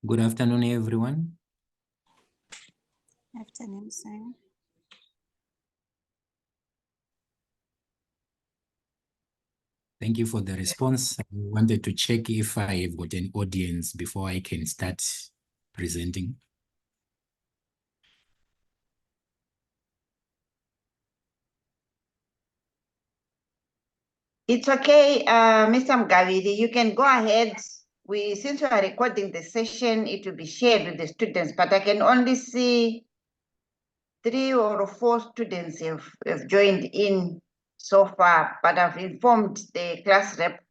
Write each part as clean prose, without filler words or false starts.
Good afternoon, everyone. Afternoon, sir. Thank you for the response. I wanted to check if I have got an audience before I can start presenting. It's okay, Mr. Mgavidi, you can go ahead. Since we are recording the session, it will be shared with the students, but I can only see 3 or 4 students have joined in so far, but I've informed the class rep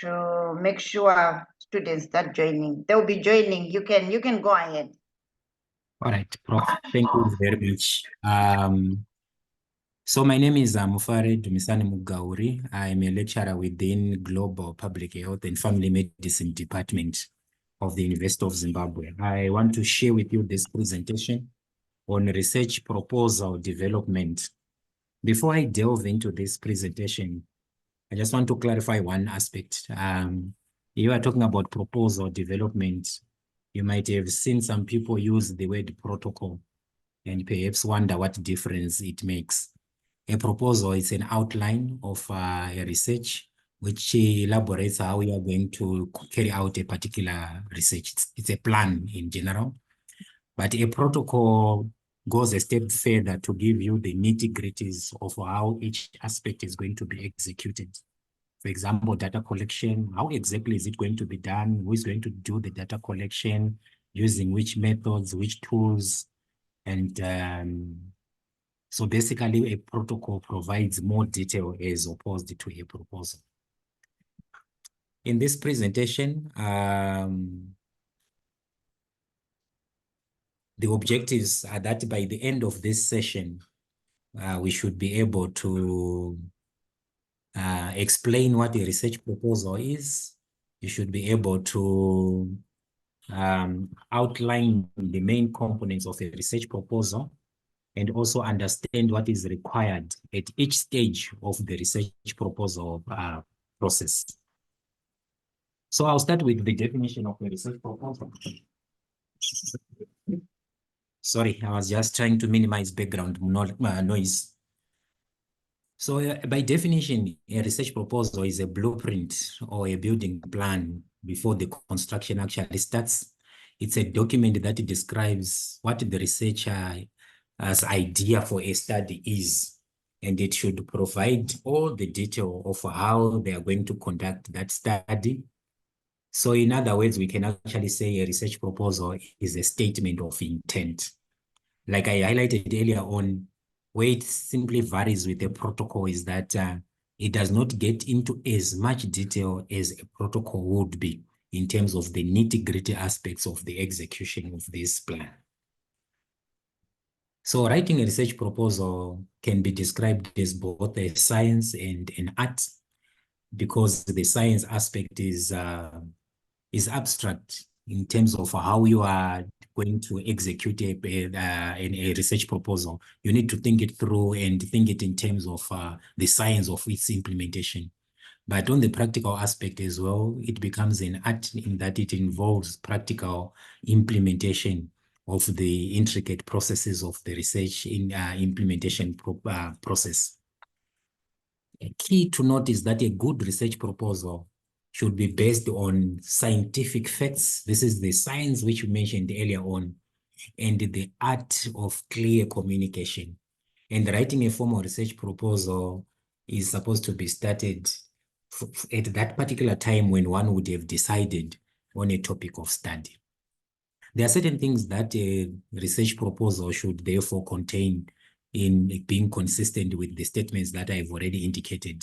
to make sure students start joining. They'll be joining. You can go ahead. All right, Prof. Thank you very much. So my name is Mufare Dumisani Mugauri. I'm a lecturer within Global Public Health and Family Medicine Department of the University of Zimbabwe. I want to share with you this presentation on research proposal development. Before I delve into this presentation, I just want to clarify one aspect. You are talking about proposal development. You might have seen some people use the word protocol and perhaps wonder what difference it makes. A proposal is an outline of a research which elaborates how we are going to carry out a particular research. It's a plan in general, but a protocol goes a step further to give you the nitty-gritties of how each aspect is going to be executed. For example, data collection, how exactly is it going to be done? Who is going to do the data collection? Using which methods, which tools? And so basically a protocol provides more detail as opposed to a proposal. In this presentation, the objectives are that by the end of this session, we should be able to explain what a research proposal is. You should be able to outline the main components of a research proposal and also understand what is required at each stage of the research proposal process. So I'll start with the definition of a research proposal. Sorry, I was just trying to minimize background noise. So by definition, a research proposal is a blueprint or a building plan before the construction actually starts. It's a document that describes what the researcher's idea for a study is, and it should provide all the detail of how they are going to conduct that study. So in other words, we can actually say a research proposal is a statement of intent. Like I highlighted earlier on, where it simply varies with a protocol is that it does not get into as much detail as a protocol would be in terms of the nitty-gritty aspects of the execution of this plan. So writing a research proposal can be described as both a science and an art, because the science aspect is abstract in terms of how you are going to execute a research proposal. You need to think it through and think it in terms of the science of its implementation. But on the practical aspect as well, it becomes an art in that it involves practical implementation of the intricate processes of the research in implementation process. A key to note is that a good research proposal should be based on scientific facts. This is the science which we mentioned earlier on, and the art of clear communication. And writing a formal research proposal is supposed to be started at that particular time when one would have decided on a topic of study. There are certain things that a research proposal should therefore contain in being consistent with the statements that I've already indicated.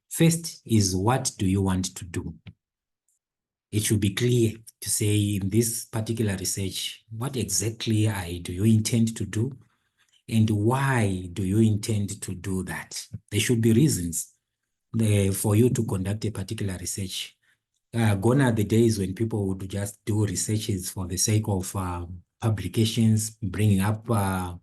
First is, what do you want to do? It should be clear to say in this particular research, what exactly do you intend to do? And why do you intend to do that? There should be reasons for you to conduct a particular research. Gone are the days when people would just do researches for the sake of publications, bringing up a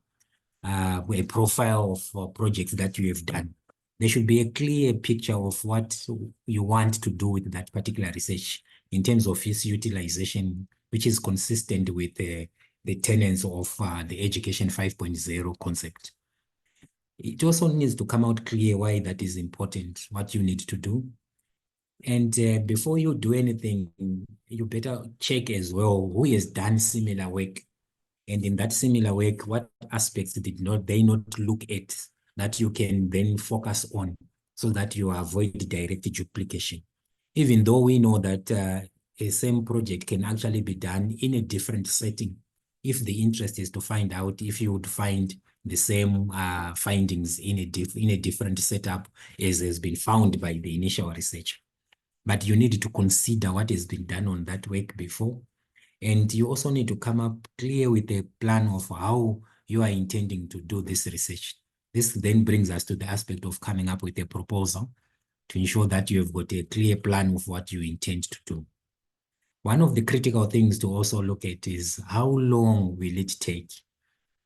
profile of projects that you have done. There should be a clear picture of what you want to do with that particular research in terms of its utilization, which is consistent with the tenets of the Education 5.0 concept. It also needs to come out clear why that is important, what you need to do. And before you do anything, you better check as well who has done similar work. And in that similar work, what aspects did they not look at that you can then focus on so that you avoid direct duplication? Even though we know that a same project can actually be done in a different setting, if the interest is to find out if you would find the same findings in a different setup as has been found by the initial research. But you need to consider what has been done on that work before. And you also need to come up clear with a plan of how you are intending to do this research. This then brings us to the aspect of coming up with a proposal to ensure that you have got a clear plan of what you intend to do. One of the critical things to also look at is how long will it take?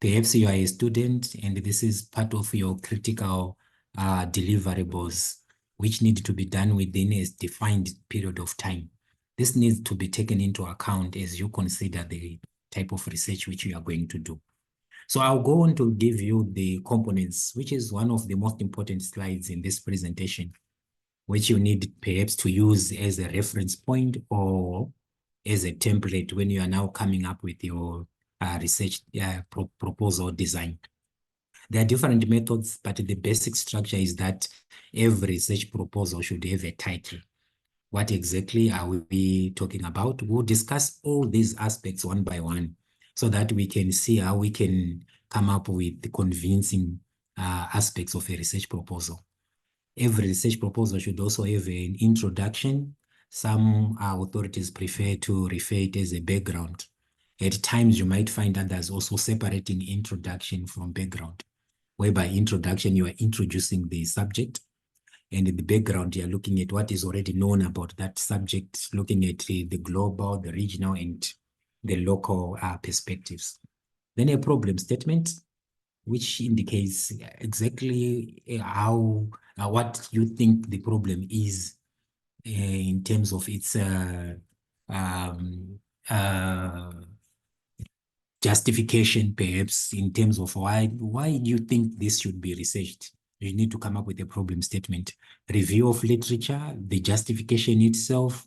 Perhaps you are a student and this is part of your critical deliverables, which need to be done within a defined period of time. This needs to be taken into account as you consider the type of research which you are going to do. So I'll go on to give you the components, which is one of the most important slides in this presentation, which you need perhaps to use as a reference point or as a template when you are now coming up with your research proposal design. There are different methods, but the basic structure is that every research proposal should have a title. What exactly are we talking about? We'll discuss all these aspects one by one so that we can see how we can come up with the convincing aspects of a research proposal. Every research proposal should also have an introduction. Some authorities prefer to refer it as a background. At times, you might find others also separating introduction from background, whereby introduction, you are introducing the subject, and in the background, you are looking at what is already known about that subject, looking at the global, the regional, and the local perspectives. Then a problem statement, which indicates exactly how what you think the problem is in terms of its justification, perhaps in terms of why do you think this should be researched. You need to come up with a problem statement. Review of literature, the justification itself.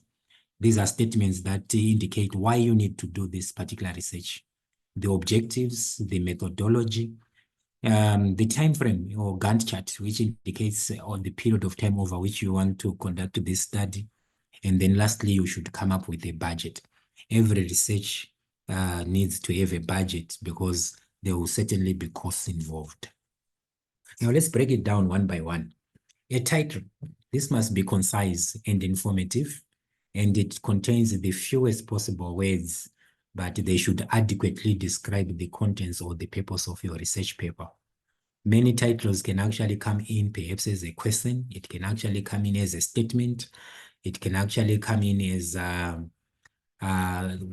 These are statements that indicate why you need to do this particular research. The objectives, the methodology, the time frame or Gantt chart, which indicates on the period of time over which you want to conduct this study. And then lastly, you should come up with a budget. Every research needs to have a budget because there will certainly be costs involved. Now let's break it down one by one. A title. This must be concise and informative, and it contains the fewest possible words, but they should adequately describe the contents or the purpose of your research paper. Many titles can actually come in perhaps as a question. It can actually come in as a statement. It can actually come in as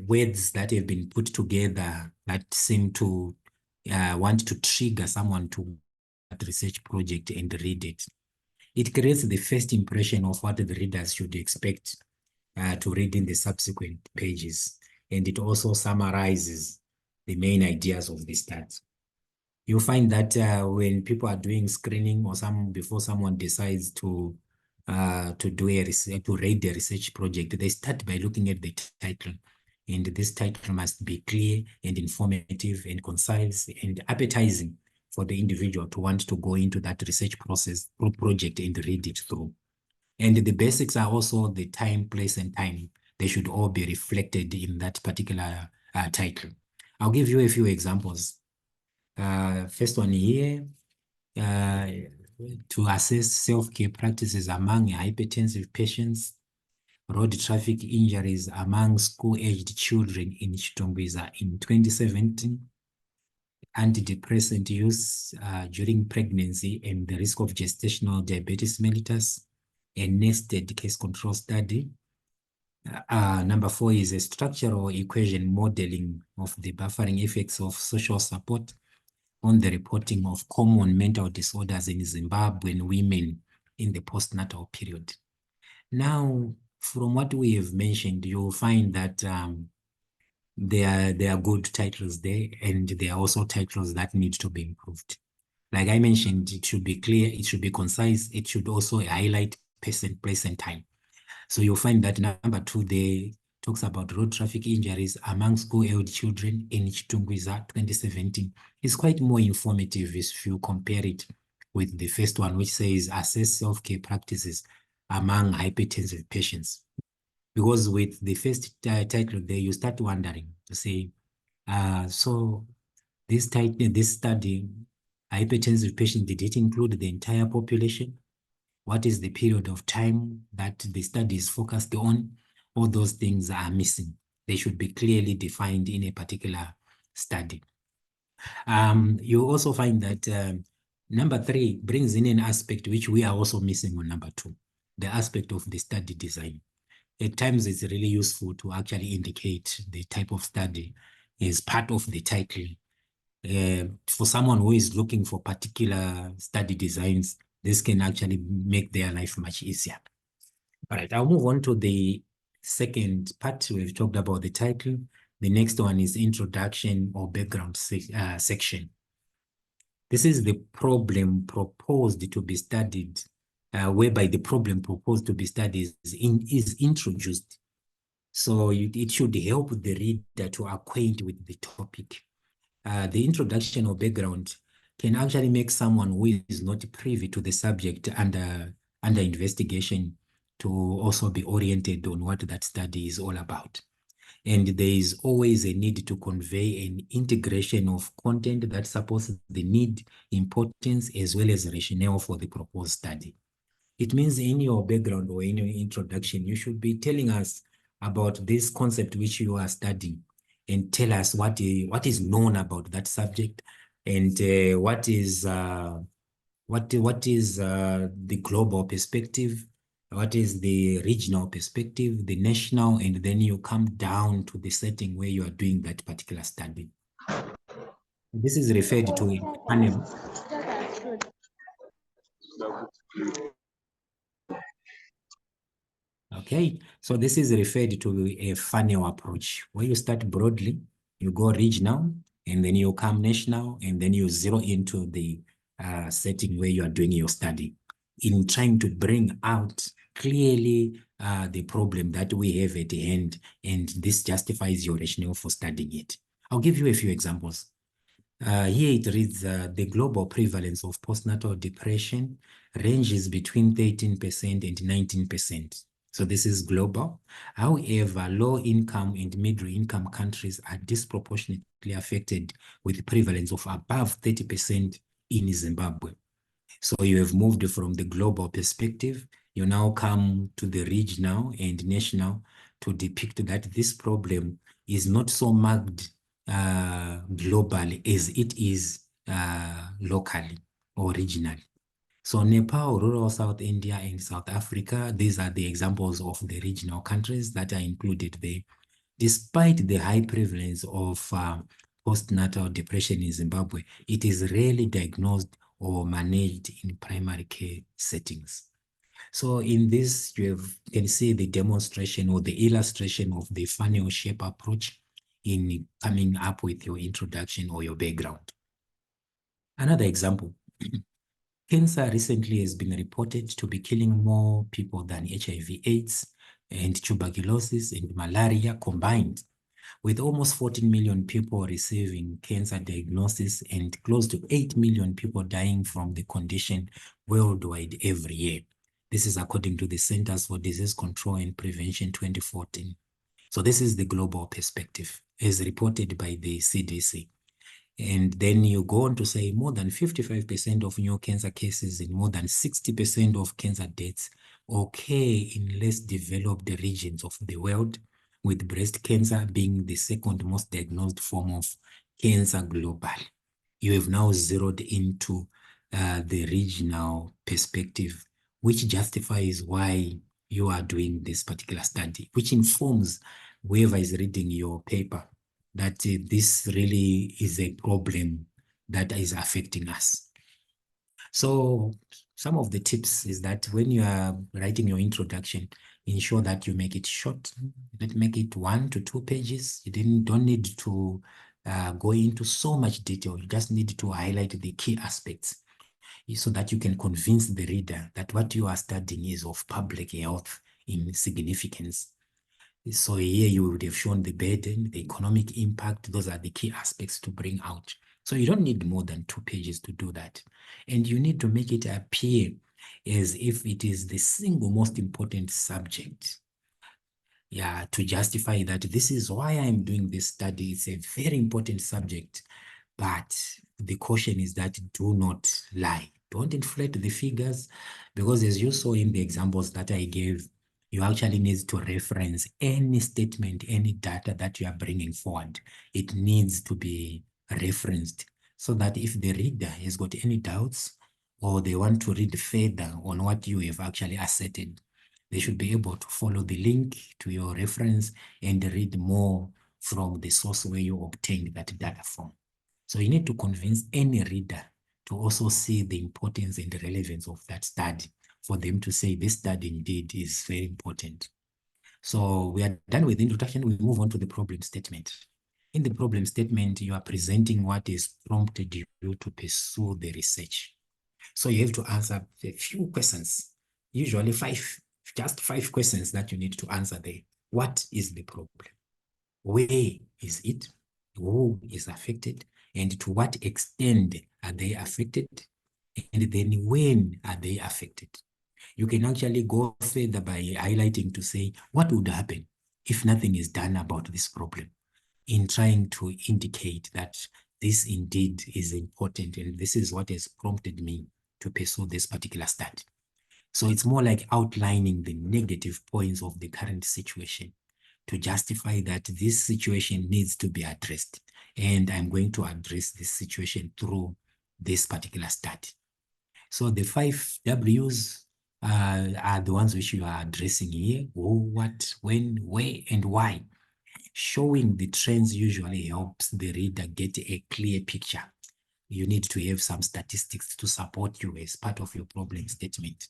words that have been put together that seem to want to trigger someone to that research project and read it. It creates the first impression of what the readers should expect to read in the subsequent pages. And it also summarizes the main ideas of the study. You'll find that when people are doing screening or before someone decides to do a research, to rate the research project, they start by looking at the title. And this title must be clear and informative and concise and appetizing for the individual to want to go into that research project and read it through. And the basics are also the time, place, and time. They should all be reflected in that particular title. I'll give you a few examples. First one here, to assess self-care practices among hypertensive patients, road traffic injuries among school-aged children in Chitongwiza in 2017, antidepressant use during pregnancy and the risk of gestational diabetes mellitus, a nested case control study. Number 4 is a structural equation modeling of the buffering effects of social support on the reporting of common mental disorders in Zimbabwean women in the postnatal period. Now, from what we have mentioned, you'll find that there are good titles there, and there are also titles that need to be improved. Like I mentioned, it should be clear, it should be concise, it should also highlight person, place, and time. So you'll find that number 2 there talks about road traffic injuries among school-age children in Chitungwiza 2017. It's quite more informative if you compare it with the first one, which says assess self-care practices among hypertensive patients. Because with the first title there, you start wondering to say, so this study, hypertensive patient, did it include the entire population? What is the period of time that the study is focused on? All those things are missing. They should be clearly defined in a particular study. You also find that number 3 brings in an aspect which we are also missing on number 2, the aspect of the study design. At times, it's really useful to actually indicate the type of study as part of the title. For someone who is looking for particular study designs, this can actually make their life much easier. All right, I'll move on to the second part. We've talked about the title. The next one is introduction or background section. This is the problem proposed to be studied, whereby the problem proposed to be studied is introduced. So it should help the reader to acquaint with the topic. The introduction or background can actually make someone who is not privy to the subject under investigation to also be oriented on what that study is all about. And there is always a need to convey an integration of content that supports the need, importance, as well as rationale for the proposed study. It means in your background or in your introduction, you should be telling us about this concept which you are studying, and tell us what is known about that subject, and what is the global perspective, what is the regional perspective, the national, and then you come down to the setting where you are doing that particular study. This is referred to in panel. Okay, so this is referred to a funnel approach where you start broadly, you go regional, and then you come national, and then you zero into the setting where you are doing your study, in trying to bring out clearly the problem that we have at hand, and this justifies your rationale for studying it. I'll give you a few examples. Here it reads, the global prevalence of postnatal depression ranges between 13% and 19%. So this is global. However, low-income and middle-income countries are disproportionately affected with prevalence of above 30% in Zimbabwe. So you have moved from the global perspective, you now come to the regional and national to depict that this problem is not so marked globally as it is locally or regionally. So Nepal, rural South India, and South Africa, these are the examples of the regional countries that are included there. Despite the high prevalence of postnatal depression in Zimbabwe, it is rarely diagnosed or managed in primary care settings. So in this, you can see the demonstration or the illustration of the funnel shape approach in coming up with your introduction or your background. Another example. Cancer recently has been reported to be killing more people than HIV/AIDS and tuberculosis and malaria combined, with almost 14 million people receiving cancer diagnosis and close to 8 million people dying from the condition worldwide every year. This is according to the Centers for Disease Control and Prevention 2014. So this is the global perspective as reported by the CDC. And then you go on to say more than 55% of new cancer cases and more than 60% of cancer deaths occur in less developed regions of the world, with breast cancer being the second most diagnosed form of cancer globally. You have now zeroed into the regional perspective, which justifies why you are doing this particular study, which informs whoever is reading your paper that this really is a problem that is affecting us. So Some of the tips is that when you are writing your introduction, ensure that you make it short. Let's make it 1 to 2 pages. You don't need to go into so much detail. You just need to highlight the key aspects so that you can convince the reader that what you are studying is of public health in significance. So here you would have shown the burden, the economic impact. Those are the key aspects to bring out. So you don't need more than 2 pages to do that. And you need to make it appear as if it is the single most important subject. Yeah, to justify that this is why I'm doing this study. It's a very important subject. But the caution is that do not lie. Don't inflate the figures, because as you saw in the examples that I gave, you actually need to reference any statement, any data that you are bringing forward. It needs to be referenced so that if the reader has got any doubts or they want to read further on what you have actually asserted, they should be able to follow the link to your reference and read more from the source where you obtained that data from. So you need to convince any reader to also see the importance and the relevance of that study for them to say this study indeed is very important. So we are done with the introduction. We move on to the problem statement. In the problem statement, you are presenting what is prompted you to pursue the research. So you have to answer a few questions, usually just 5 questions that you need to answer there. What is the problem? Where is it? Who is affected? And to what extent are they affected? And then when are they affected? You can actually go further by highlighting to say, what would happen if nothing is done about this problem, in trying to indicate that this indeed is important and this is what has prompted me to pursue this particular study. So it's more like outlining the negative points of the current situation to justify that this situation needs to be addressed. And I'm going to address this situation through this particular study. So the 5 W's are the ones which you are addressing here: who, what, when, where, and why. Showing the trends usually helps the reader get a clear picture. You need to have some statistics to support you as part of your problem statement.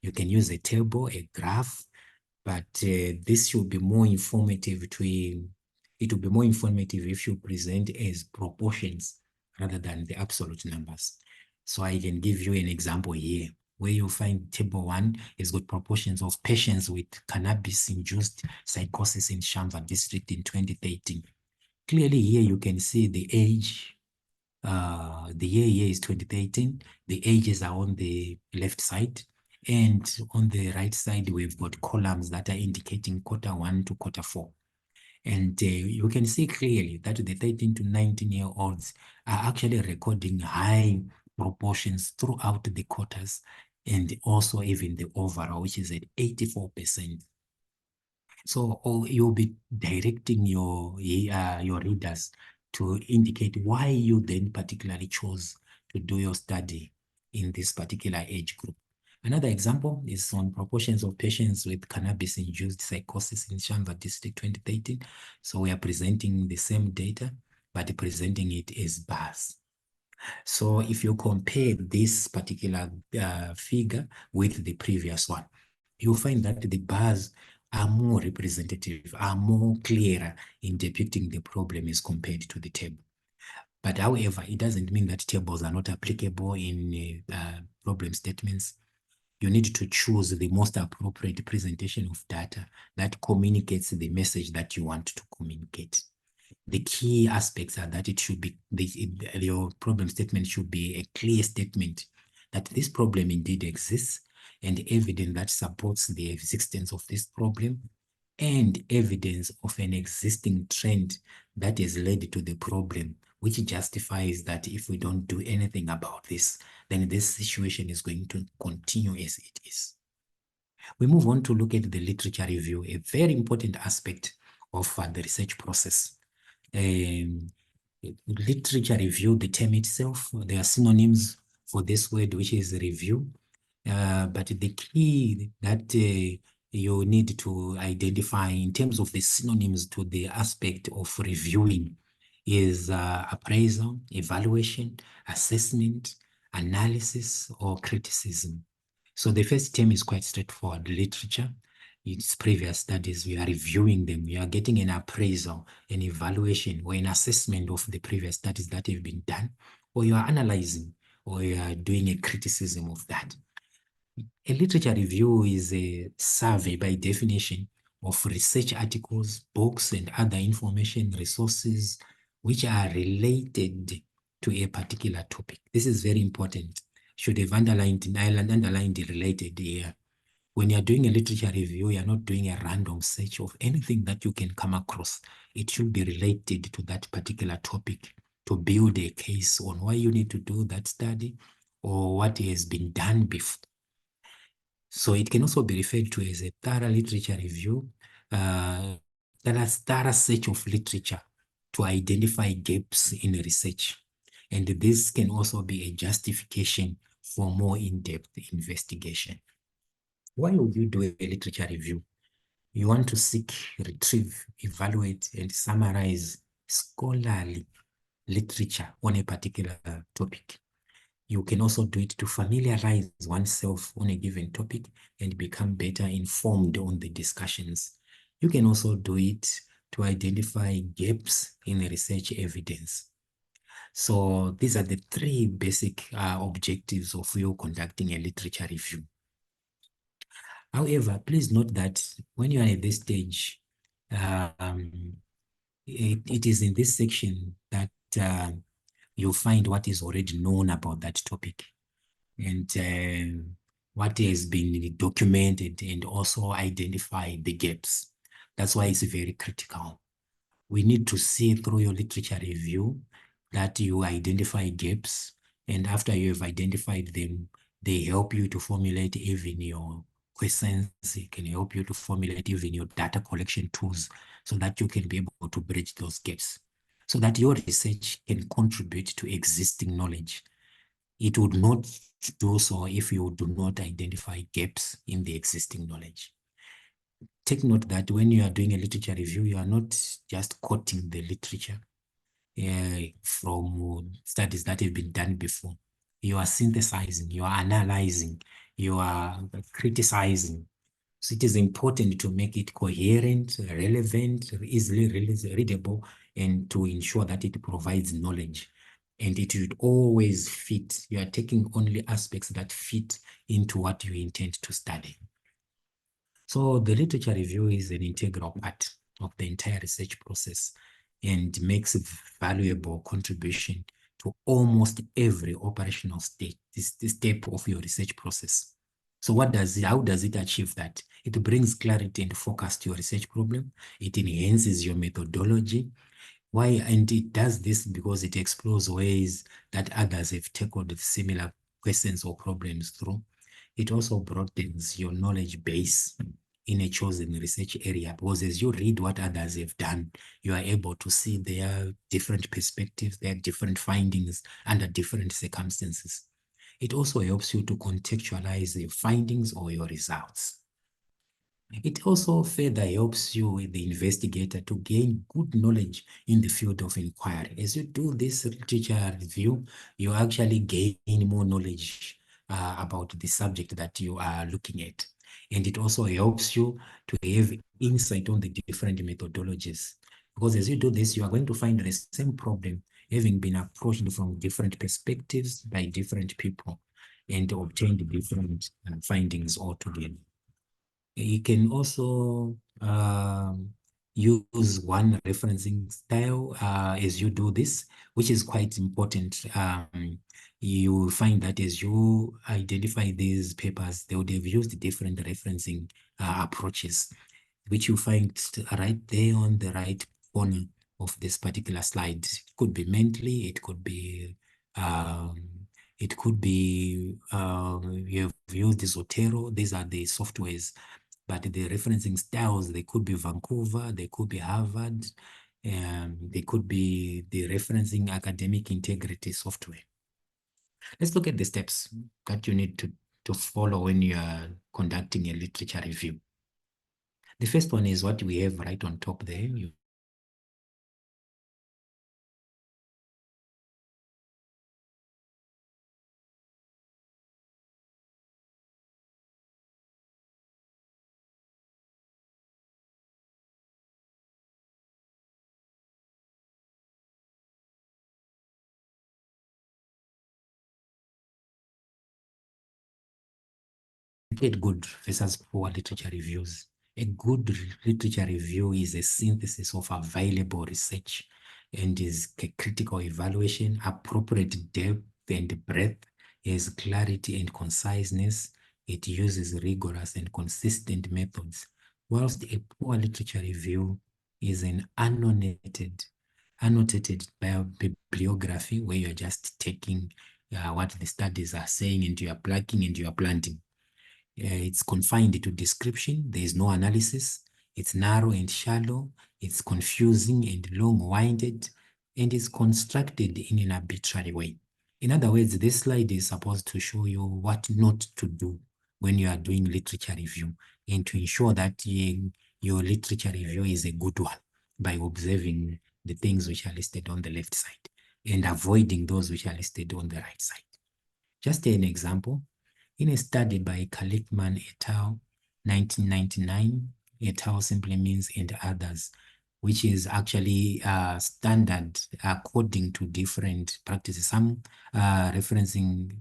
You can use a table, a graph, but this should be more informative it will be more informative if you present as proportions rather than the absolute numbers. So I can give you an example here where you find table 1 has got proportions of patients with cannabis-induced psychosis in Shamva district in 2013. Clearly here you can see the age. The year here is 2013. The ages are on the left side. And on the right side, we've got columns that are indicating quarter 1 to quarter 4. And you can see clearly that the 13 to 19-year-olds are actually recording high proportions throughout the quarters and also even the overall, which is at 84%. So you'll be directing your readers to indicate why you then particularly chose to do your study in this particular age group. Another example is on proportions of patients with cannabis-induced psychosis in Shamva district 2013. So we are presenting the same data, but presenting it as bars. So if you compare this particular figure with the previous one, you'll find that the bars are more representative, are more clearer in depicting the problem as compared to the table. But however, it doesn't mean that tables are not applicable in problem statements. You need to choose the most appropriate presentation of data that communicates the message that you want to communicate. The key aspects are that it should be, your problem statement should be a clear statement that this problem indeed exists, and evidence that supports the existence of this problem, and evidence of an existing trend that has led to the problem, which justifies that if we don't do anything about this, then this situation is going to continue as it is. We move on to look at the literature review, a very important aspect of the research process. Literature review, the term itself, there are synonyms for this word, which is review. But the key that you need to identify in terms of the synonyms to the aspect of reviewing is appraisal, evaluation, assessment, analysis, or criticism. So the first term is quite straightforward, literature. It's previous studies, we are reviewing them. We are getting an appraisal, an evaluation, or an assessment of the previous studies that have been done, or you are analyzing, or you are doing a criticism of that. A literature review is a survey by definition of research articles, books, and other information resources which are related to a particular topic. This is very important. Should have underlined related here. When you're doing a literature review, you're not doing a random search of anything that you can come across. It should be related to that particular topic to build a case on why you need to do that study or what has been done before. So it can also be referred to as a thorough literature review, thorough search of literature to identify gaps in research. And this can also be a justification for more in-depth investigation. Why would you do a literature review? You want to seek, retrieve, evaluate, and summarize scholarly literature on a particular topic. You can also do it to familiarize oneself on a given topic and become better informed on the discussions. You can also do it to identify gaps in research evidence. So these are the three basic objectives of you conducting a literature review. However, please note that when you are at this stage, it is in this section that you'll find what is already known about that topic and what has been documented and also identify the gaps. That's why it's very critical. We need to see through your literature review that you identify gaps, and after you have identified them, they help you to formulate even your questions. It can help you to formulate even your data collection tools so that you can be able to bridge those gaps, so that your research can contribute to existing knowledge. It would not do so if you do not identify gaps in the existing knowledge. Take note that when you are doing a literature review, you are not just quoting the literature from studies that have been done before. You are synthesizing, you are analyzing, you are criticizing. So it is important to make it coherent, relevant, easily readable, and to ensure that it provides knowledge. And it should always fit. You are taking only aspects that fit into what you intend to study. So the literature review is an integral part of the entire research process and makes a valuable contribution to almost every operational step of your research process. So how does it achieve that? It brings clarity and focus to your research problem. It enhances your methodology. Why? And it does this because it explores ways that others have tackled similar questions or problems through. It also broadens your knowledge base in a chosen research area, because as you read what others have done, you are able to see their different perspectives, their different findings under different circumstances. It also helps you to contextualize your findings or your results. It also further helps you, the investigator, to gain good knowledge in the field of inquiry. As you do this literature review, you actually gain more knowledge about the subject that you are looking at. And it also helps you to have insight on the different methodologies. Because as you do this, you are going to find the same problem having been approached from different perspectives by different people and obtained different findings altogether. You can also use one referencing style as you do this, which is quite important. You find that as you identify these papers, they would have used different referencing approaches, which you find right there on the right corner of this particular slide. It could be mentally, it could be you have used Zotero. These are the softwares, but the referencing styles, they could be Vancouver, they could be Harvard, they could be the referencing academic integrity software. Let's look at the steps that you need to follow when you are conducting a literature review. The first one is what we have right on top there. You look at good versus poor literature reviews. A good literature review is a synthesis of available research and is a critical evaluation, appropriate depth and breadth, has clarity and conciseness. It uses rigorous and consistent methods, whilst a poor literature review is an annotated bibliography where you're just taking what the studies are saying and you are plugging and you are planting. It's confined to description. There is no analysis. It's narrow and shallow. It's confusing and long-winded, and is constructed in an arbitrary way. In other words, this slide is supposed to show you what not to do when you are doing literature review and to ensure that your literature review is a good one by observing the things which are listed on the left side and avoiding those which are listed on the right side. Just an example, in a study by Kalikman et al., 1999, et al. Simply means and others, which is actually standard according to different practices. Some referencing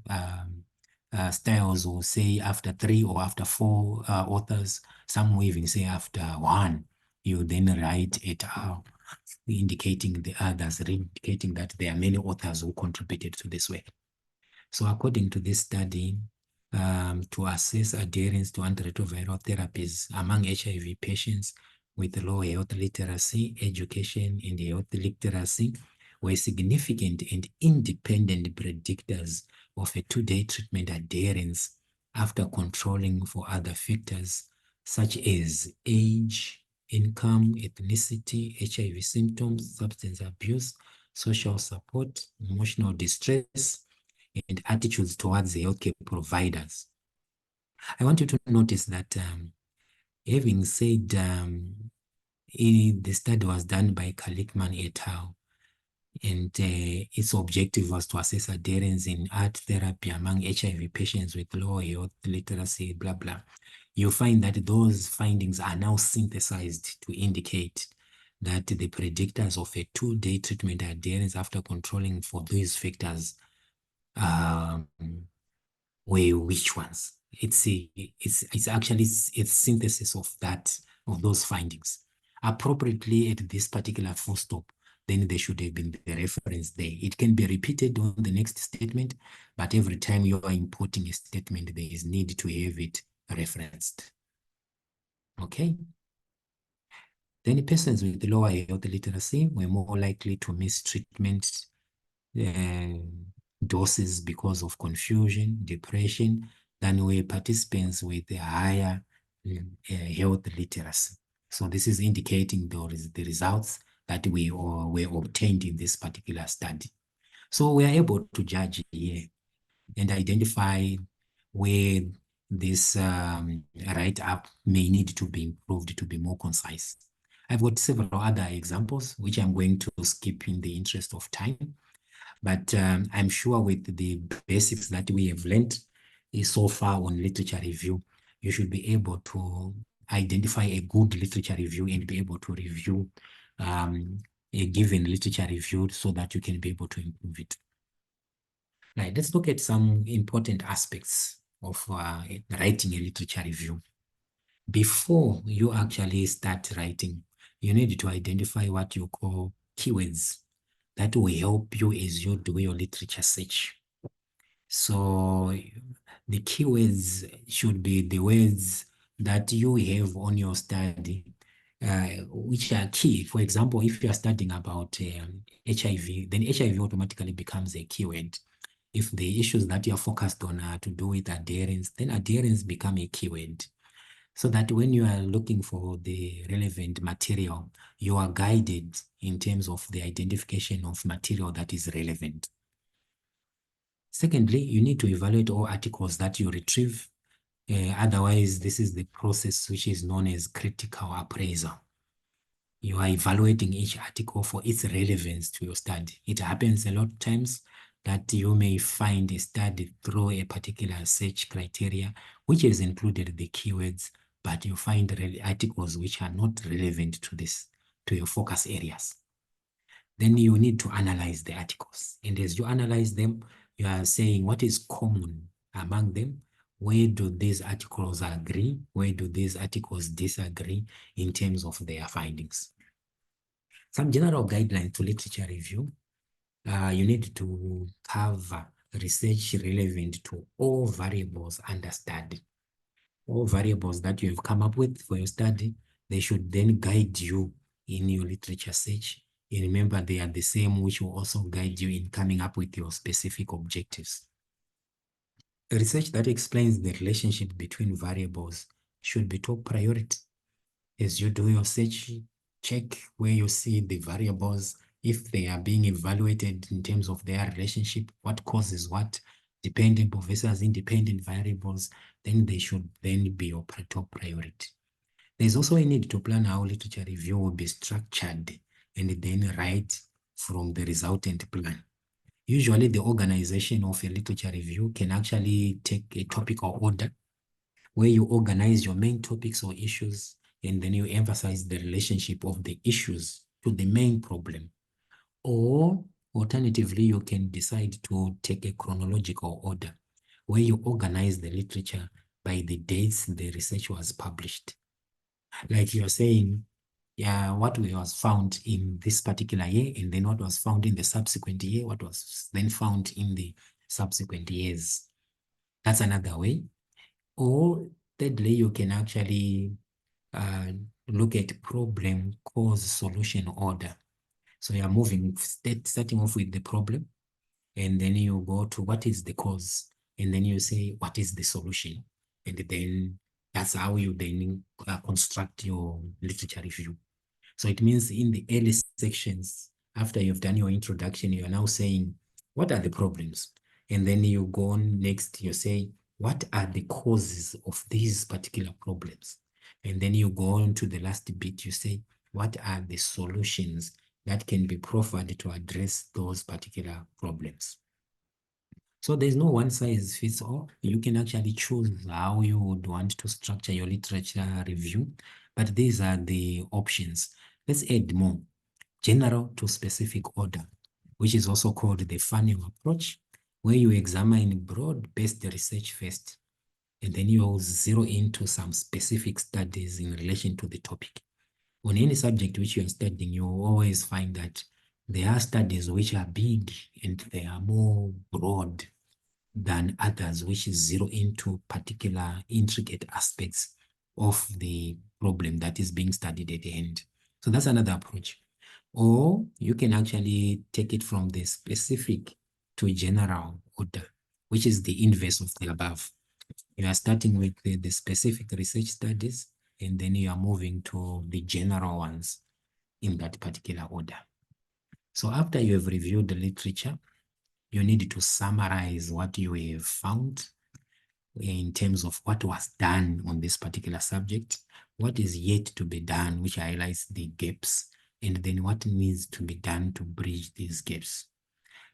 styles will say after 3 or after 4 authors. Some will even say after 1. You then write et al., indicating the others, indicating that there are many authors who contributed to this work. So according to this study, to assess adherence to antiretroviral therapies among HIV patients with low health literacy, education, and health literacy were significant and independent predictors of a 2-day treatment adherence after controlling for other factors such as age, income, ethnicity, HIV symptoms, substance abuse, social support, emotional distress, and attitudes towards the healthcare providers. I want you to notice that having said the study was done by Kalikman et al., and its objective was to assess adherence in art therapy among HIV patients with low health literacy, blah, blah. You find that those findings are now synthesized to indicate that the predictors of a 2-day treatment adherence after controlling for these factors were which ones. It's actually a synthesis of those findings. Appropriately at this particular full stop, then there should have been the reference there. It can be repeated on the next statement, but every time you are importing a statement, there is need to have it referenced. Okay? Then persons with lower health literacy were more likely to miss treatment doses because of confusion, depression, than were participants with a higher health literacy. So this is indicating the results that were obtained in this particular study. So we are able to judge here and identify where this write-up may need to be improved to be more concise. I've got several other examples, which I'm going to skip in the interest of time. But I'm sure with the basics that we have learned so far on literature review, you should be able to identify a good literature review and be able to review a given literature review so that you can be able to improve it. Right, let's look at some important aspects of writing a literature review. Before you actually start writing, you need to identify what you call keywords that will help you as you do your literature search. So the keywords should be the words that you have on your study, which are key. For example, if you are studying about HIV, then HIV automatically becomes a keyword. If the issues that you are focused on are to do with adherence, then adherence become a keyword. So that when you are looking for the relevant material, you are guided in terms of the identification of material that is relevant. Secondly, you need to evaluate all articles that you retrieve. Otherwise, this is the process which is known as critical appraisal. You are evaluating each article for its relevance to your study. It happens a lot of times that you may find a study through a particular search criteria, which has included the keywords, but you find articles which are not relevant to your focus areas. Then you need to analyze the articles. And as you analyze them, you are saying what is common among them, where do these articles agree? Where do these articles disagree in terms of their findings? Some general guidelines to literature review. You need to cover research relevant to all variables under study. All variables that you have come up with for your study, they should then guide you in your literature search. And remember, they are the same which will also guide you in coming up with your specific objectives. Research that explains the relationship between variables should be top priority. As you do your search, check where you see the variables, if they are being evaluated in terms of their relationship, what causes what, dependable versus independent variables, then they should then be your top priority. There's also a need to plan how literature review will be structured and then write from the resultant plan. Usually the organization of a literature review can actually take a topical order where you organize your main topics or issues, and then you emphasize the relationship of the issues to the main problem. Or alternatively, you can decide to take a chronological order where you organize the literature by the dates the research was published. Like you're saying, yeah, what was found in this particular year, and then what was found in the subsequent year, what was then found in the subsequent years. That's another way. Or thirdly, you can actually look at problem, cause, solution order. So you're moving, starting off with the problem, and then you go to what is the cause, and then you say, what is the solution? And then that's how you then construct your literature review. So it means in the early sections, after you've done your introduction, you are now saying, what are the problems? And then you go on next, you say, what are the causes of these particular problems? And then you go on to the last bit, you say, what are the solutions that can be proffered to address those particular problems? So there's no one size fits all. You can actually choose how you would want to structure your literature review, but these are the options. Let's add more. General to specific order, which is also called the funnel approach, where you examine broad-based research first, and then you zero into some specific studies in relation to the topic. On any subject which you are studying, you will always find that there are studies which are big and they are more broad than others, which is zero into particular intricate aspects of the problem that is being studied at the end. So that's another approach. Or you can actually take it from the specific to general order, which is the inverse of the above. You are starting with the specific research studies, and then you are moving to the general ones in that particular order. So after you have reviewed the literature, you need to summarize what you have found in terms of what was done on this particular subject, what is yet to be done, which highlights the gaps, and then what needs to be done to bridge these gaps.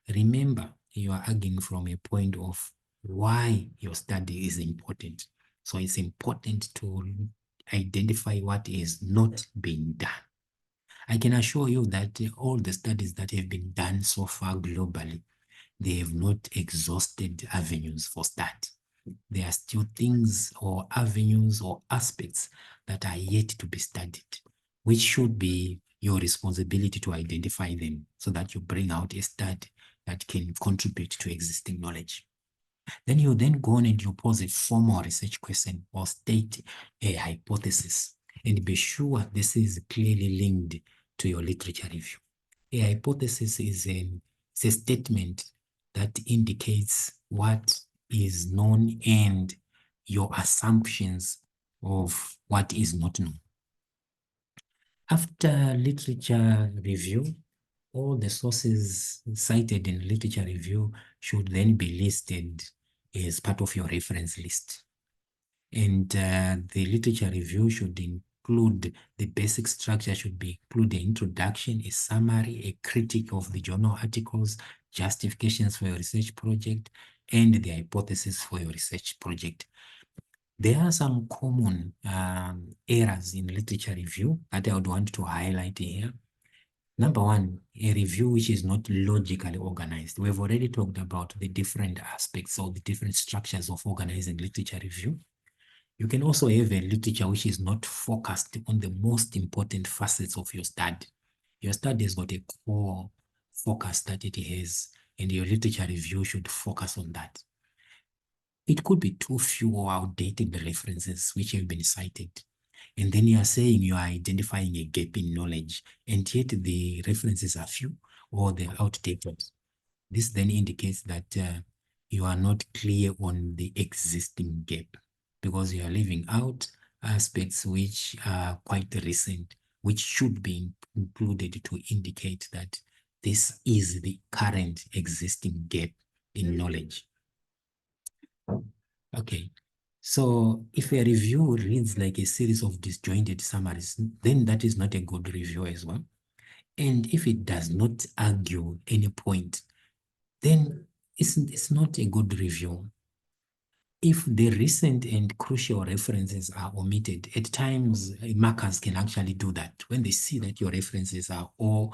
Remember, you are arguing from a point of why your study is important. So it's important to identify what is not being done. I can assure you that all the studies that have been done so far globally, they have not exhausted avenues for study. There are still things or avenues or aspects that are yet to be studied, which should be your responsibility to identify them so that you bring out a study that can contribute to existing knowledge. Then you then go on and you pose a formal research question or state a hypothesis, and be sure this is clearly linked to your literature review. A hypothesis is a statement that indicates what is known and your assumptions of what is not known. After literature review, all the sources cited in literature review should then be listed as part of your reference list. And the literature review should include the basic structure, should include the introduction, a summary, a critique of the journal articles, justifications for your research project, and the hypothesis for your research project. There are some common errors in literature review that I would want to highlight here. Number one, a review which is not logically organized. We've already talked about the different aspects or the different structures of organizing literature review. You can also have a literature which is not focused on the most important facets of your study. Your study has got a core focus that it has, and your literature review should focus on that. It could be too few or outdated references which have been cited. And then you are saying you are identifying a gap in knowledge, and yet the references are few or they're outdated. This then indicates that you are not clear on the existing gap because you are leaving out aspects which are quite recent, which should be included to indicate that this is the current existing gap in knowledge. Okay. So if a review reads like a series of disjointed summaries, then that is not a good review as well. And if it does not argue any point, then it's not a good review. If the recent and crucial references are omitted, at times markers can actually do that. When they see that your references are all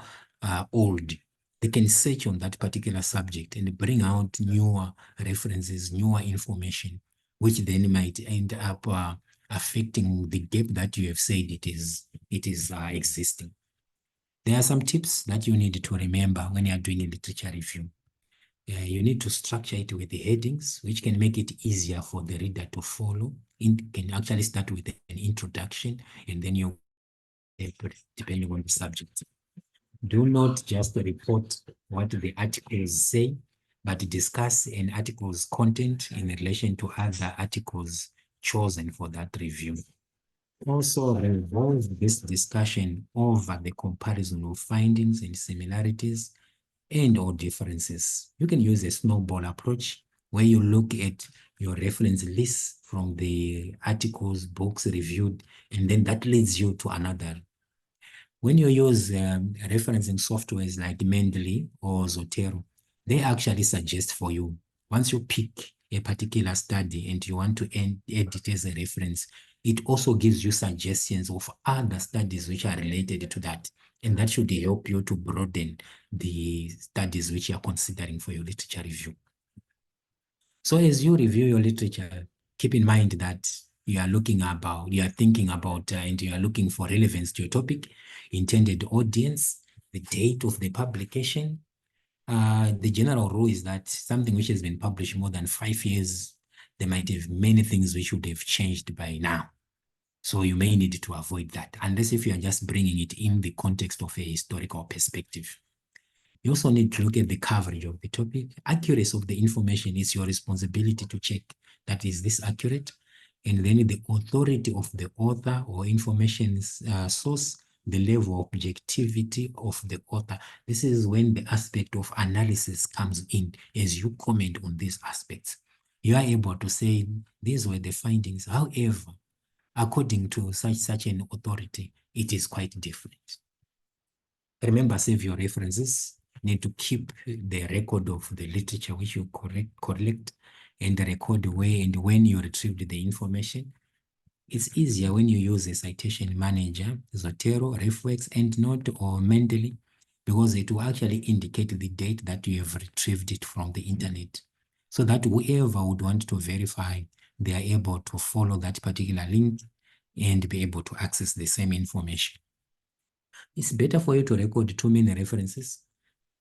old, they can search on that particular subject and bring out newer references, newer information, which then might end up affecting the gap that you have said it is existing. There are some tips that you need to remember when you are doing a literature review. You need to structure it with the headings, which can make it easier for the reader to follow. It can actually start with an introduction, and then you, depending on the subject. Do not just report what the articles say, but discuss an article's content in relation to other articles chosen for that review. Also, revolve this discussion over the comparison of findings and similarities and or differences. You can use a snowball approach where you look at your reference list from the articles, books reviewed, and then that leads you to another. When you use referencing softwares like Mendeley or Zotero, they actually suggest for you, once you pick a particular study and you want to add it as a reference, it also gives you suggestions of other studies which are related to that. And that should help you to broaden the studies which you are considering for your literature review. So as you review your literature, keep in mind that you are thinking about, and you are looking for relevance to your topic, intended audience, the date of the publication. The general rule is that something which has been published more than 5 years, there might have many things which would have changed by now. So you may need to avoid that, unless if you are just bringing it in the context of a historical perspective. You also need to look at the coverage of the topic. Accuracy of the information is your responsibility to check that is this accurate. And then the authority of the author or information source, the level of objectivity of the author. This is when the aspect of analysis comes in as you comment on these aspects. You are able to say, these were the findings. However, according to such an authority, it is quite different. Remember, save your references. Need to keep the record of the literature which you collect and record where and when you retrieved the information. It's easier when you use a citation manager, Zotero, RefWorks, EndNote, or Mendeley, because it will actually indicate the date that you have retrieved it from the internet, so that whoever would want to verify, they are able to follow that particular link and be able to access the same information. It's better for you to record too many references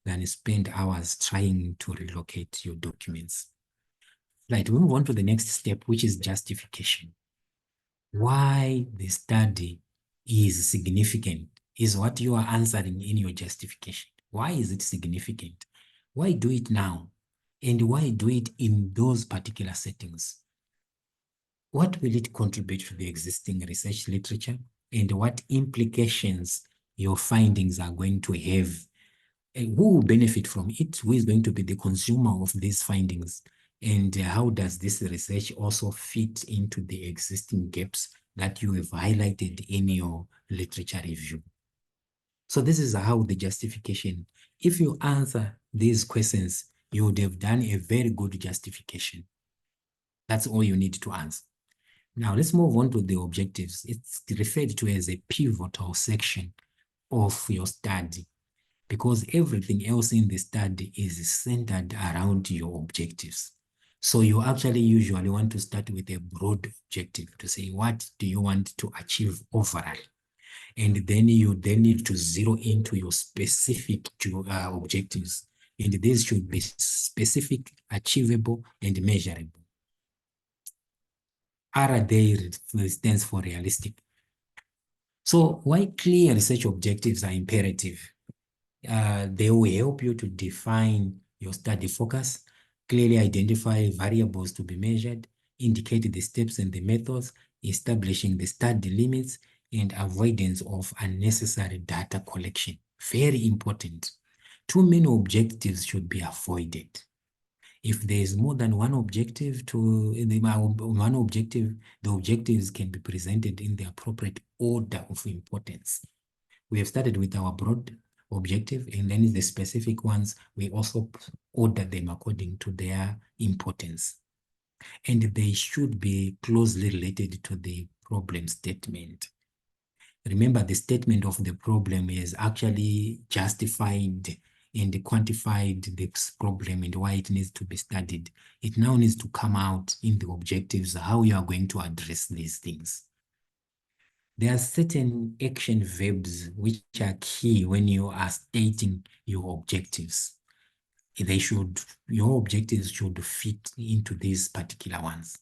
than spend hours trying to relocate your documents. Right, we move on to the next step, which is justification. Why the study is significant is what you are answering in your justification. Why is it significant? Why do it now? And why do it in those particular settings? What will it contribute to the existing research literature? And what implications your findings are going to have? And who will benefit from it? Who is going to be the consumer of these findings? And how does this research also fit into the existing gaps that you have highlighted in your literature review? So this is how the justification, if you answer these questions, you would have done a very good justification. That's all you need to answer. Now let's move on to the objectives. It's referred to as a pivotal section of your study. because everything else in the study is centered around your objectives. So you actually usually want to start with a broad objective to say, what do you want to achieve overall? And then you then need to zero into your specific objectives. And these should be specific, achievable, and measurable. RDA stands for realistic. So why clear research objectives are imperative? They will help you to define your study focus, clearly identify variables to be measured, indicate the steps and the methods, establishing the study limits, and avoidance of unnecessary data collection. Very important. Too many objectives should be avoided. If there is more than one objective the objectives can be presented in the appropriate order of importance. We have started with our broad objective, and then the specific ones, we also order them according to their importance. And they should be closely related to the problem statement. Remember, the statement of the problem is actually justified and quantified the problem and why it needs to be studied. It now needs to come out in the objectives, how you are going to address these things. There are certain action verbs which are key when you are stating your objectives. Your objectives should fit into these particular ones.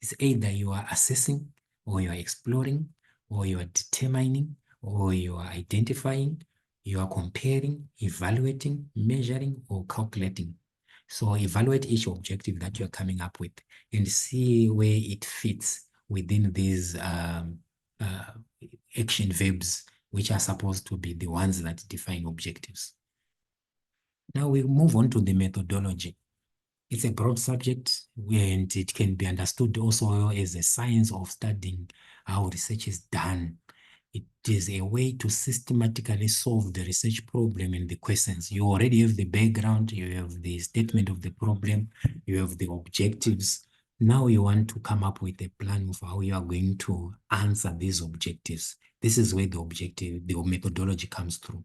It's either you are assessing, or you are exploring, or you are determining, or you are identifying, you are comparing, evaluating, measuring, or calculating. So evaluate each objective that you're coming up with and see where it fits within these action verbs, which are supposed to be the ones that define objectives. Now we move on to the methodology. It's a broad subject and it can be understood also as a science of studying how research is done. It is a way to systematically solve the research problem and the questions. You already have the background, you have the statement of the problem, you have the objectives. Now you want to come up with a plan of how you are going to answer these objectives. This is where the methodology comes through.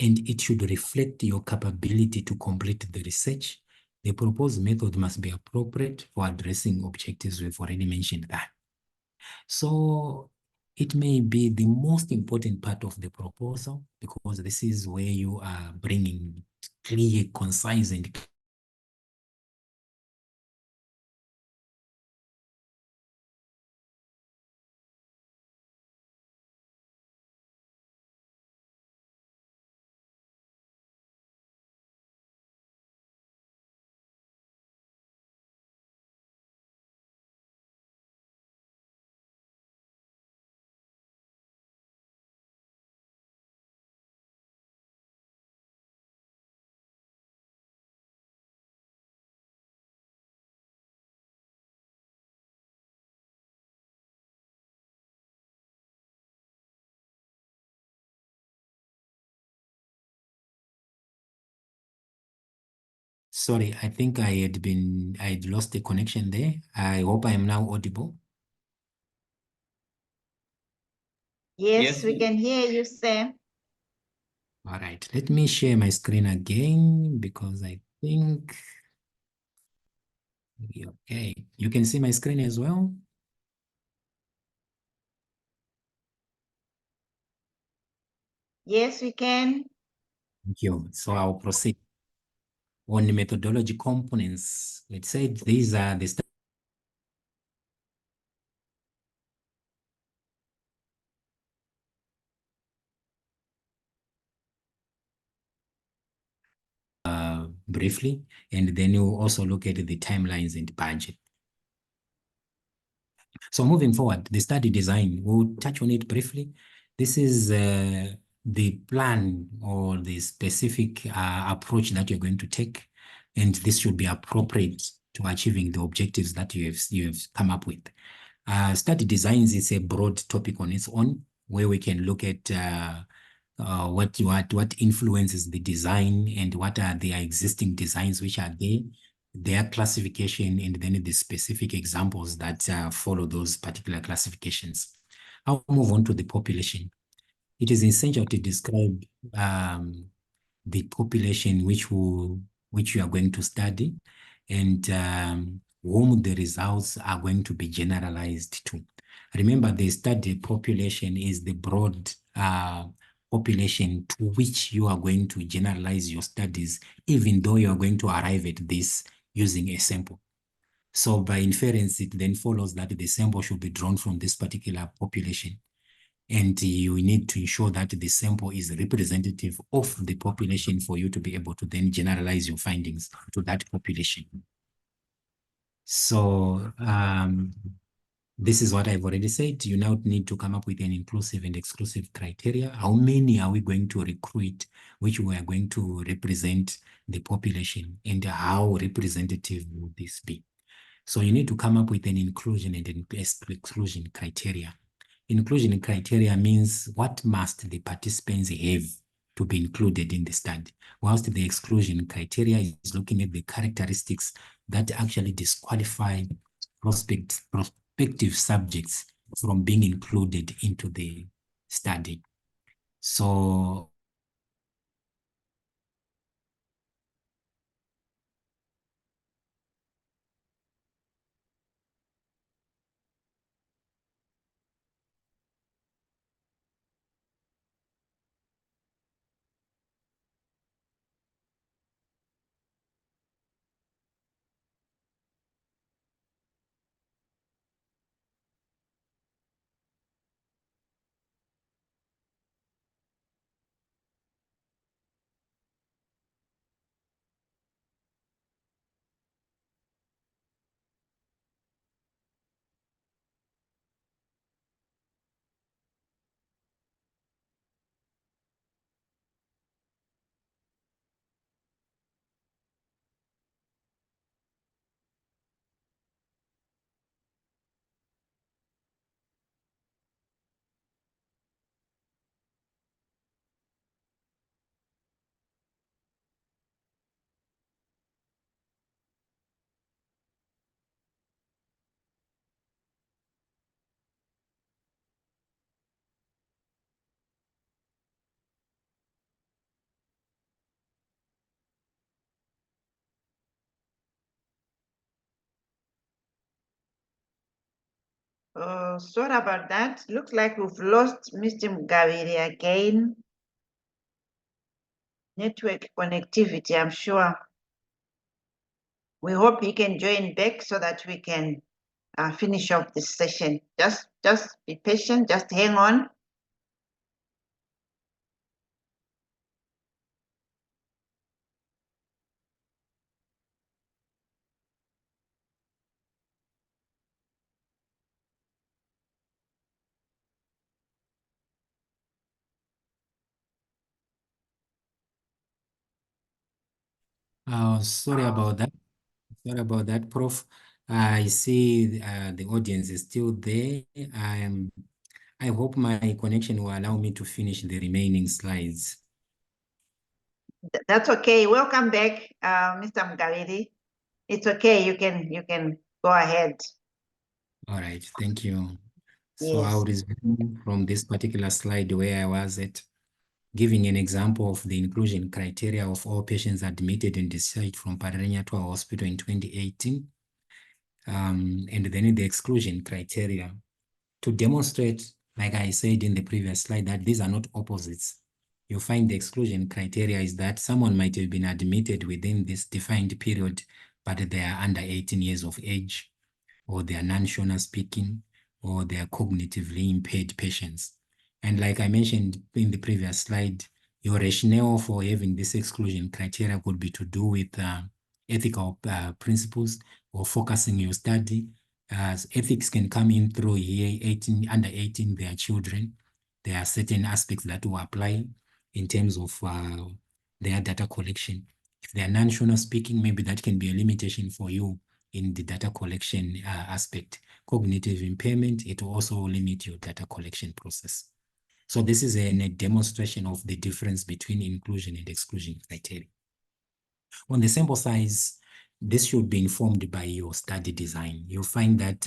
And it should reflect your capability to complete the research. The proposed method must be appropriate for addressing objectives. We've already mentioned that. So it may be the most important part of the proposal because this is where you are bringing clear, concise, and sorry, I think I had lost the connection there. I hope I am now audible. Yes, we can hear you, Sam. All right, let me share my screen again because I think, okay, you can see my screen as well. Yes, we can. Thank you. So I'll proceed on the methodology components. Let's say these are the briefly, and then you also look at the timelines and budget. So moving forward, the study design, we'll touch on it briefly. This is the plan or the specific approach that you're going to take, and this should be appropriate to achieving the objectives that you have come up with. Study designs is a broad topic on its own, where we can look at what influences the design and what are the existing designs which are there, their classification, and then the specific examples that follow those particular classifications. I'll move on to the population. It is essential to describe the population which you are going to study, and whom the results are going to be generalized to. Remember, the study population is the broad population to which you are going to generalize your studies, even though you are going to arrive at this using a sample. So by inference, it then follows that the sample should be drawn from this particular population. And you need to ensure that the sample is representative of the population for you to be able to then generalize your findings to that population. So this is what I've already said. You now need to come up with an inclusive and exclusive criteria. How many are we going to recruit, which we are going to represent the population, and how representative will this be? So you need to come up with an inclusion and an exclusion criteria. Inclusion criteria means what must the participants have to be included in the study, whilst the exclusion criteria is looking at the characteristics that actually disqualify prospective subjects from being included into the study. So sorry about that. Looks like we've lost Mr. Mugaviri again. Network connectivity, I'm sure. We hope he can join back so that we can finish off this session. Just be patient, just hang on. sorry about that. Sorry about that, Prof. I see the audience is still there. I hope my connection will allow me to finish the remaining slides. That's okay. Welcome back, Mr. Mugaviri. It's okay. You can go ahead. All right, thank you. So Yes. I'll resume from this particular slide where I was at, giving an example of the inclusion criteria of all patients admitted and discharged from Parenya to our hospital in 2018. And then the exclusion criteria to demonstrate, like I said in the previous slide, that these are not opposites. You find the exclusion criteria is that someone might have been admitted within this defined period, but they are under 18 years of age, or they are non-Shona speaking, or they are cognitively impaired patients. And like I mentioned in the previous slide, your rationale for having this exclusion criteria could be to do with ethical principles or focusing your study. As ethics can come in through here, under 18, they are children. There are certain aspects that will apply in terms of their data collection. If they are non-Shona speaking, maybe that can be a limitation for you in the data collection aspect. Cognitive impairment, it will also limit your data collection process. So this is a demonstration of the difference between inclusion and exclusion criteria. On the sample size, this should be informed by your study design. You'll find that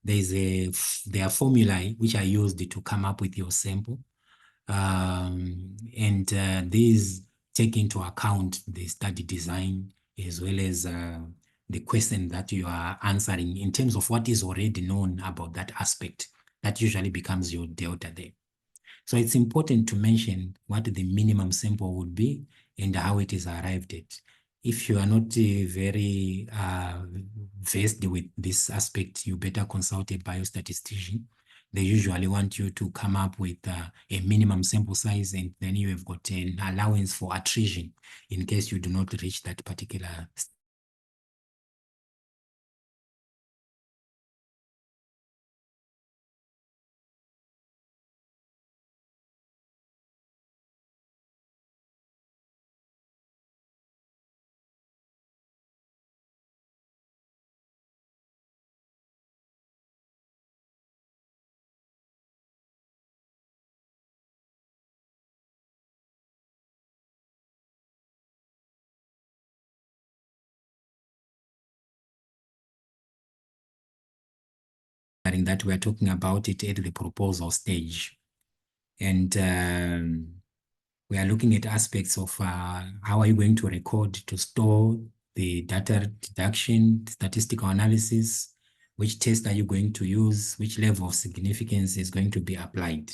there are formulae which are used to come up with your sample. And these take into account the study design as well as the question that you are answering in terms of what is already known about that aspect. That usually becomes your delta there. So it's important to mention what the minimum sample would be and how it is arrived at. If you are not very versed with this aspect, you better consult a biostatistician. They usually want you to come up with a minimum sample size, and then you have got an allowance for attrition in case you do not reach that particular that we're talking about it at the proposal stage. And we are looking at aspects of how are you going to record, to store the data deduction, statistical analysis, which test are you going to use, which level of significance is going to be applied.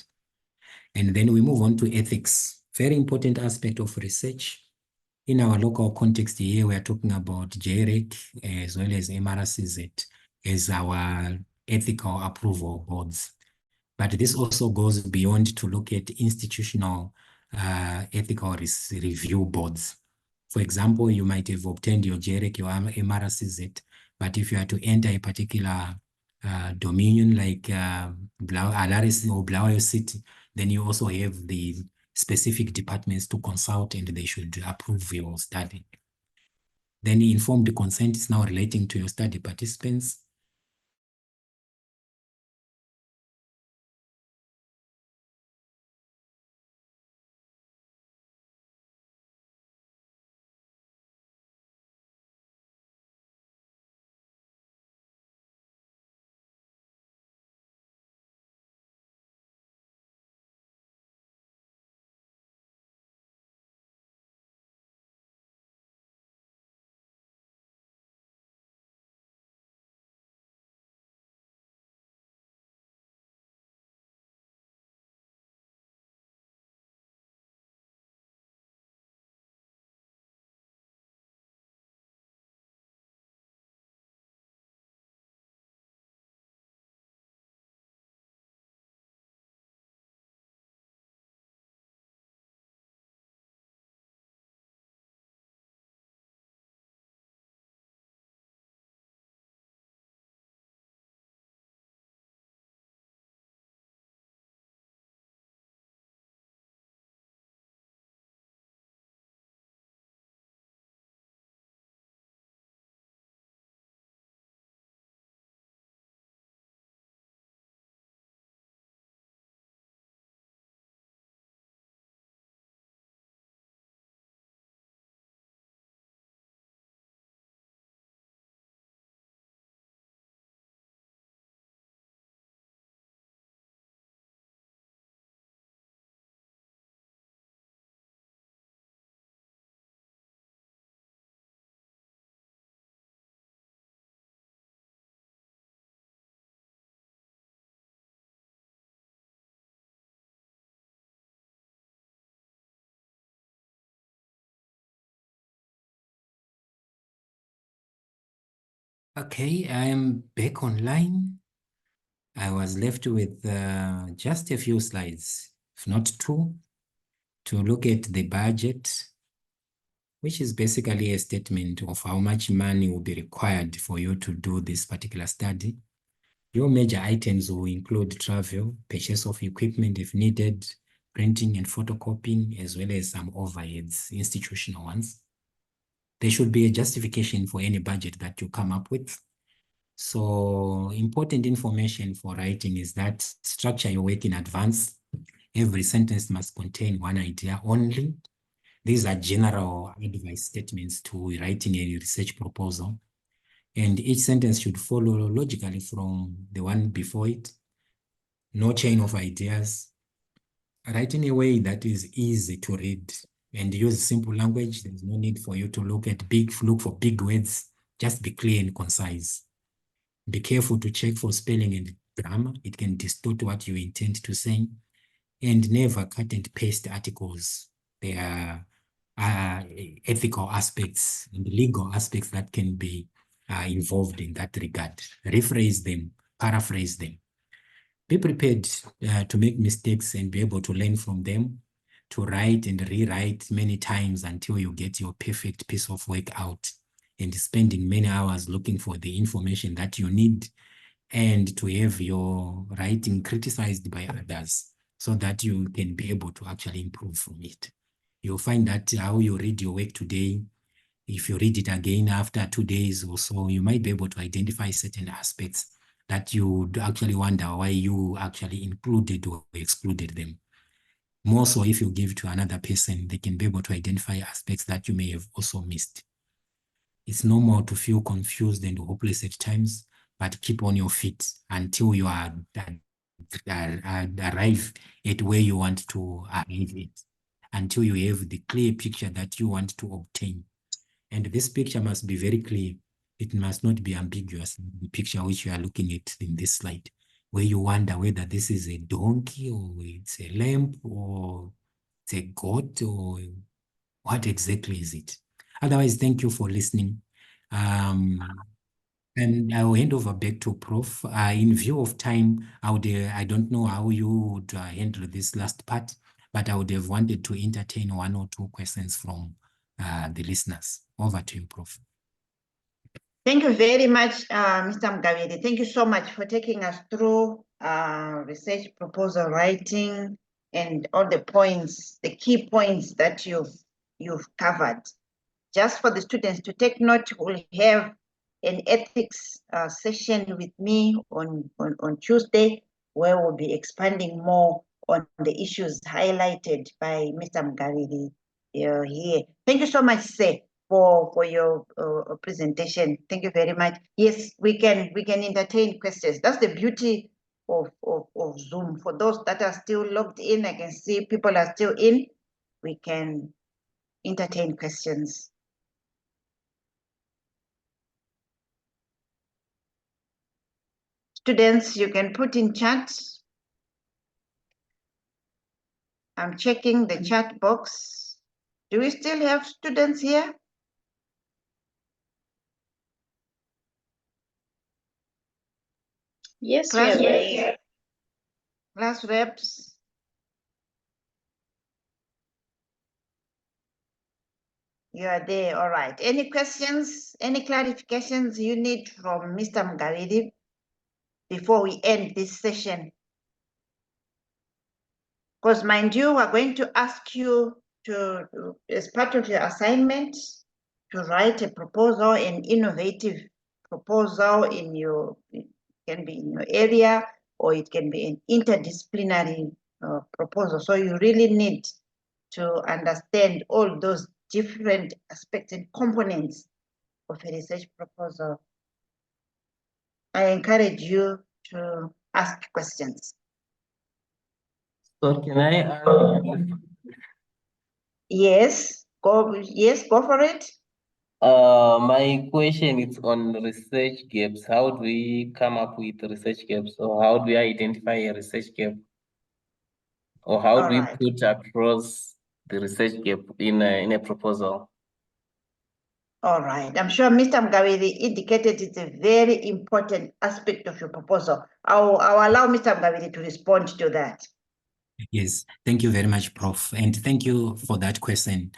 And then we move on to ethics, very important aspect of research. In our local context here, we are talking about JREC as well as MRCZ as our ethical approval boards. But this also goes beyond to look at institutional ethical review boards. For example, you might have obtained your JREC, your MRCZ, but if you are to enter a particular dominion like Alaris or Blawayo City, then you also have the specific departments to consult and they should approve your study. Then informed consent is now relating to your study participants. Okay, I am back online. I was left with just a few slides, if not two, to look at the budget, which is basically a statement of how much money will be required for you to do this particular study. Your major items will include travel, purchase of equipment if needed, printing and photocopying, as well as some overheads, institutional ones. There should be a justification for any budget that you come up with. So important information for writing is that structure your work in advance. Every sentence must contain one idea only. These are general advice statements to writing a research proposal. And each sentence should follow logically from the one before it. No chain of ideas. Write in a way that is easy to read and use simple language. There's no need for you to look for big words. Just be clear and concise. Be careful to check for spelling and grammar. It can distort what you intend to say. And never cut and paste articles. There are ethical aspects and legal aspects that can be involved in that regard. Rephrase them, paraphrase them. Be prepared to make mistakes and be able to learn from them, to write and rewrite many times until you get your perfect piece of work out, and spending many hours looking for the information that you need, and to have your writing criticized by others so that you can be able to actually improve from it. You'll find that how you read your work today, if you read it again after 2 days or so, you might be able to identify certain aspects that you would actually wonder why you actually included or excluded them. More so if you give to another person, they can be able to identify aspects that you may have also missed. It's normal to feel confused and hopeless at times, but keep on your feet until you arrive at where you want to arrive at, until you have the clear picture that you want to obtain. And this picture must be very clear. It must not be ambiguous, the picture which you are looking at in this slide, where you wonder whether this is a donkey or it's a lamb or it's a goat or what exactly is it. Otherwise, thank you for listening. And I'll hand over back to Prof. In view of time, I don't know how you would handle this last part, but I would have wanted to entertain 1 or 2 questions from the listeners. Over to you, Prof. Thank you very much, Mr. Mgabedi. Thank you so much for taking us through research proposal writing and all the points, the key points that you've covered. Just for the students to take note, we'll have an ethics session with me on Tuesday, where we'll be expanding more on the issues highlighted by Mr. Mgabedi here. Thank you so much, sir, for your presentation. Thank you very much. Yes, we can entertain questions. That's the beauty of Zoom. For those that are still logged in, I can see people are still in. We can entertain questions. Students, you can put in chat. I'm checking the chat box. Do we still have students here? Yes, Class we are reps. there. Class reps. You are there, all right. Any questions, any clarifications you need from Mr. Mgabedi before we end this session? Because mind you, we're going to ask you to, as part of your assignment, to write a proposal, an innovative proposal in your, it can be in your area, or it can be an interdisciplinary proposal. So you really need to understand all those different aspects and components of a research proposal. I encourage you to ask questions. So can I ask? Yes, go for it. My question is on research gaps. How do we come up with research gaps, or how do we identify a research gap, or how do we put across the research gap in a proposal? All right. I'm sure Mr. Mgabedi indicated it's a very important aspect of your proposal. I'll allow Mr. Mgabedi to respond to that. Yes, thank you very much, Prof. And thank you for that question.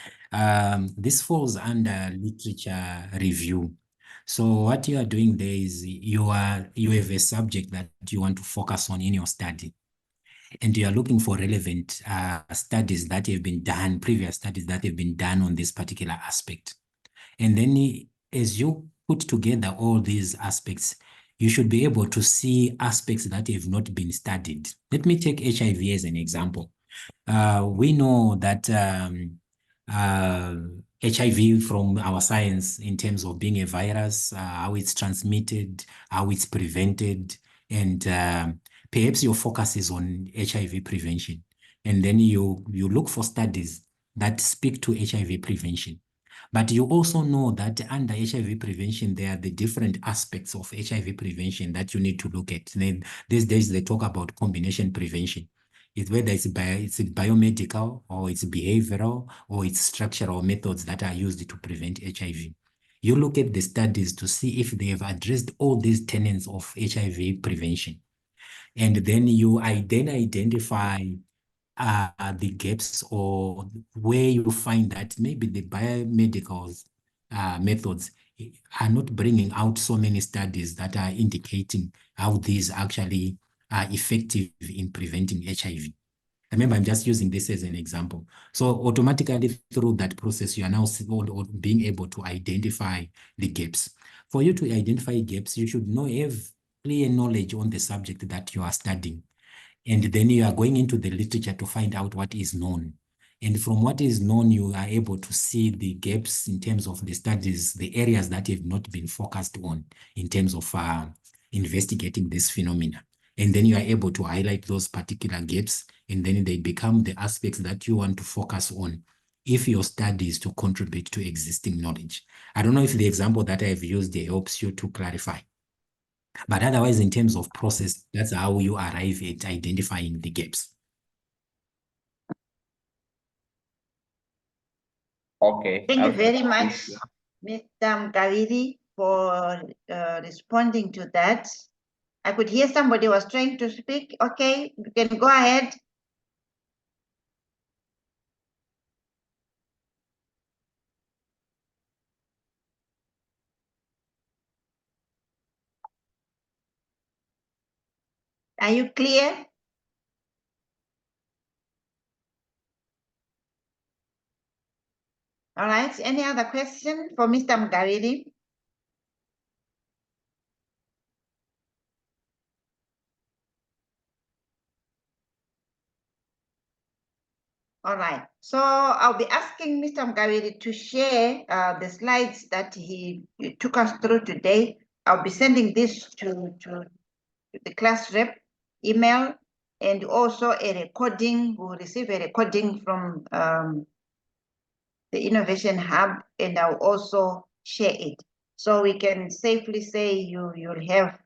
This falls under literature review. So what you are doing there is you have a subject that you want to focus on in your study, and you are looking for relevant studies that have been done, previous studies that have been done on this particular aspect. And then as you put together all these aspects, you should be able to see aspects that have not been studied. Let me take HIV as an example. We know that HIV from our science in terms of being a virus, how it's transmitted, how it's prevented, and perhaps your focus is on HIV prevention. And then you look for studies that speak to HIV prevention. But you also know that under HIV prevention, there are the different aspects of HIV prevention that you need to look at. Then these days they talk about combination prevention. It's whether it's biomedical or it's behavioral or it's structural methods that are used to prevent HIV. You look at the studies to see if they have addressed all these tenets of HIV prevention. And then you identify the gaps or where you find that maybe the biomedical methods are not bringing out so many studies that are indicating how these actually are effective in preventing HIV. Remember, I'm just using this as an example. So automatically through that process, you are now being able to identify the gaps. For you to identify gaps, you should have clear knowledge on the subject that you are studying. And then you are going into the literature to find out what is known. And from what is known, you are able to see the gaps in terms of the studies, the areas that have not been focused on in terms of investigating this phenomena. And then you are able to highlight those particular gaps, and then they become the aspects that you want to focus on if your study is to contribute to existing knowledge. I don't know if the example that I've used there helps you to clarify. But otherwise, in terms of process, that's how you arrive at identifying the gaps. Okay. Thank you very much, Mr. Mgaviri, for responding to that. I could hear somebody was trying to speak. Okay, you can go ahead. Are you clear? All right, any other question for Mr. Mgaviri? All right, so I'll be asking Mr. Mgaviri to share the slides that he took us through today. I'll be sending this to the class rep email, and also a recording. We'll receive a recording from the Innovation Hub, and I'll also share it. So we can safely say you'll have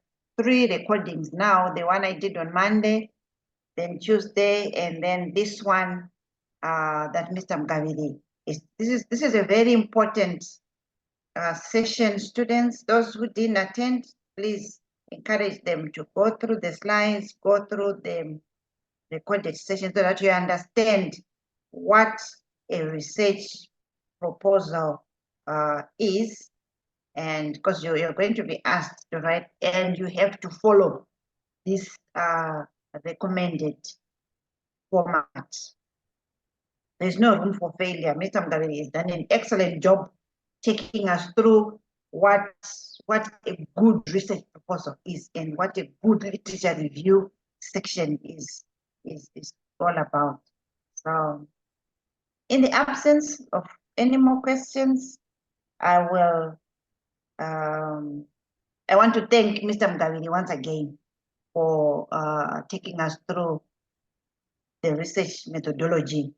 3 recordings now, the one I did on Monday, then Tuesday, and then this one that Mr. Mgaviri is. This is a very important session, students. Those who didn't attend, please encourage them to go through the slides, go through the recorded session so that you understand what a research proposal is, and because you're going to be asked to write, and you have to follow this recommended format. There's no room for failure. Mr. Mgaviri has done an excellent job taking us through what a good research proposal is and what a good literature review section is all about. So in the absence of any more questions, I will I want to thank Mr. Mgaviri once again for taking us through the research methodology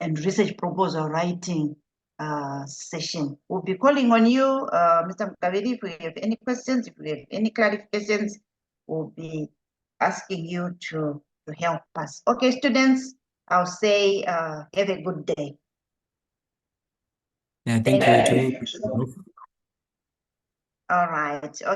and research proposal writing session. We'll be calling on you, Mr. Mgaviri, if we have any questions, if we have any clarifications, we'll be asking you to help us. Okay, students, I'll say have a good day. Yeah, thank you too. All right. Okay.